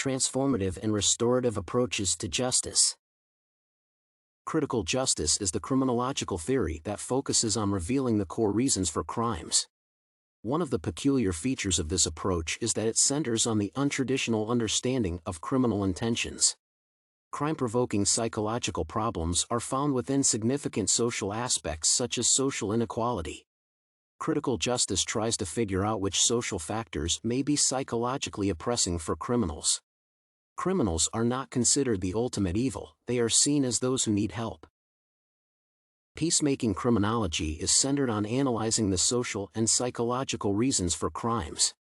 Transformative and restorative approaches to justice. Critical justice is the criminological theory that focuses on revealing the core reasons for crimes. One of the peculiar features of this approach is that it centers on the untraditional understanding of criminal intentions. Crime-provoking psychological problems are found within significant social aspects such as social inequality. Critical justice tries to figure out which social factors may be psychologically oppressing for criminals. Criminals are not considered the ultimate evil, they are seen as those who need help. Peacemaking criminology is centered on analyzing the social and psychological reasons for crimes.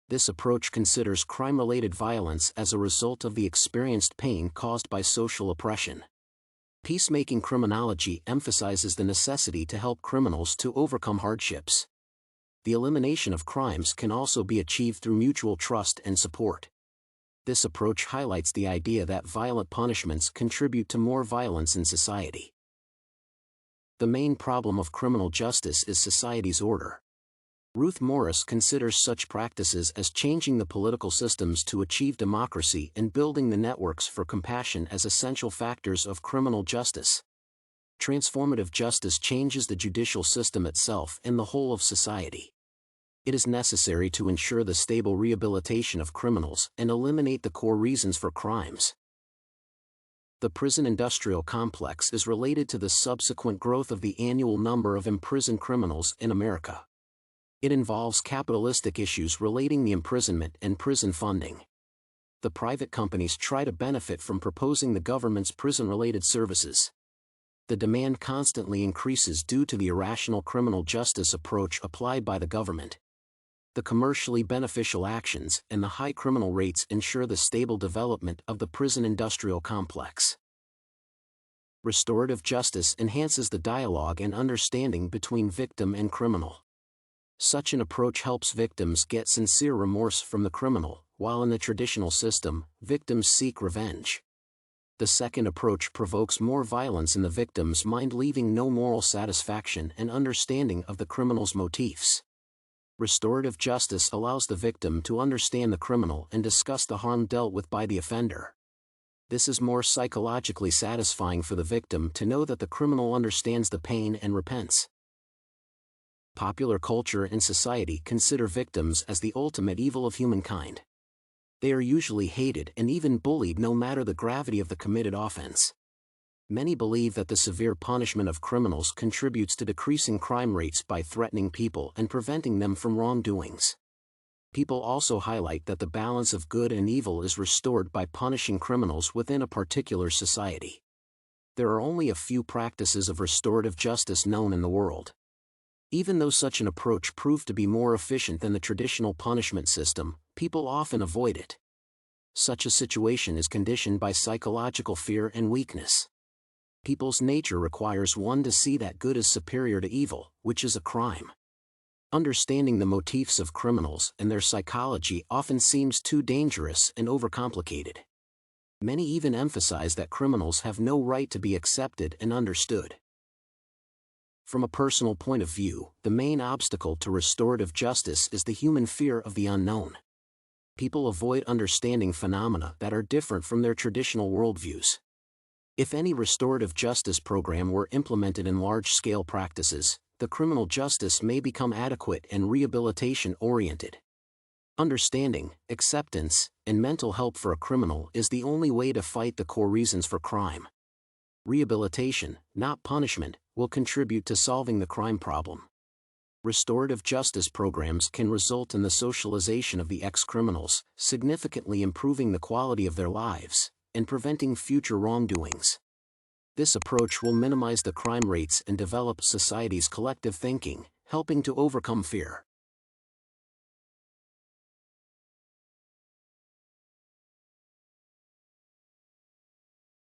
This approach considers crime-related violence as a result of the experienced pain caused by social oppression. Peacemaking criminology emphasizes the necessity to help criminals to overcome hardships. The elimination of crimes can also be achieved through mutual trust and support. This approach highlights the idea that violent punishments contribute to more violence in society. The main problem of criminal justice is society's order. Ruth Morris considers such practices as changing the political systems to achieve democracy and building the networks for compassion as essential factors of criminal justice. Transformative justice changes the judicial system itself and the whole of society. It is necessary to ensure the stable rehabilitation of criminals and eliminate the core reasons for crimes. The prison industrial complex is related to the subsequent growth of the annual number of imprisoned criminals in America. It involves capitalistic issues relating the imprisonment and prison funding. The private companies try to benefit from proposing the government's prison-related services. The demand constantly increases due to the irrational criminal justice approach applied by the government. The commercially beneficial actions and the high criminal rates ensure the stable development of the prison industrial complex. Restorative justice enhances the dialogue and understanding between victim and criminal. Such an approach helps victims get sincere remorse from the criminal, while in the traditional system, victims seek revenge. The second approach provokes more violence in the victim's mind, leaving no moral satisfaction and understanding of the criminal's motifs. Restorative justice allows the victim to understand the criminal and discuss the harm dealt with by the offender. This is more psychologically satisfying for the victim to know that the criminal understands the pain and repents. Popular culture and society consider victims as the ultimate evil of humankind. They are usually hated and even bullied no matter the gravity of the committed offense. Many believe that the severe punishment of criminals contributes to decreasing crime rates by threatening people and preventing them from wrongdoings. People also highlight that the balance of good and evil is restored by punishing criminals within a particular society. There are only a few practices of restorative justice known in the world. Even though such an approach proved to be more efficient than the traditional punishment system, people often avoid it. Such a situation is conditioned by psychological fear and weakness. People's nature requires one to see that good is superior to evil, which is a crime. Understanding the motifs of criminals and their psychology often seems too dangerous and overcomplicated. Many even emphasize that criminals have no right to be accepted and understood. From a personal point of view, the main obstacle to restorative justice is the human fear of the unknown. People avoid understanding phenomena that are different from their traditional worldviews. If any restorative justice program were implemented in large-scale practices, the criminal justice may become adequate and rehabilitation-oriented. Understanding, acceptance, and mental help for a criminal is the only way to fight the core reasons for crime. Rehabilitation, not punishment, will contribute to solving the crime problem. Restorative justice programs can result in the socialization of the ex-criminals, significantly improving the quality of their lives and preventing future wrongdoings. This approach will minimize the crime rates and develop society's collective thinking, helping to overcome fear.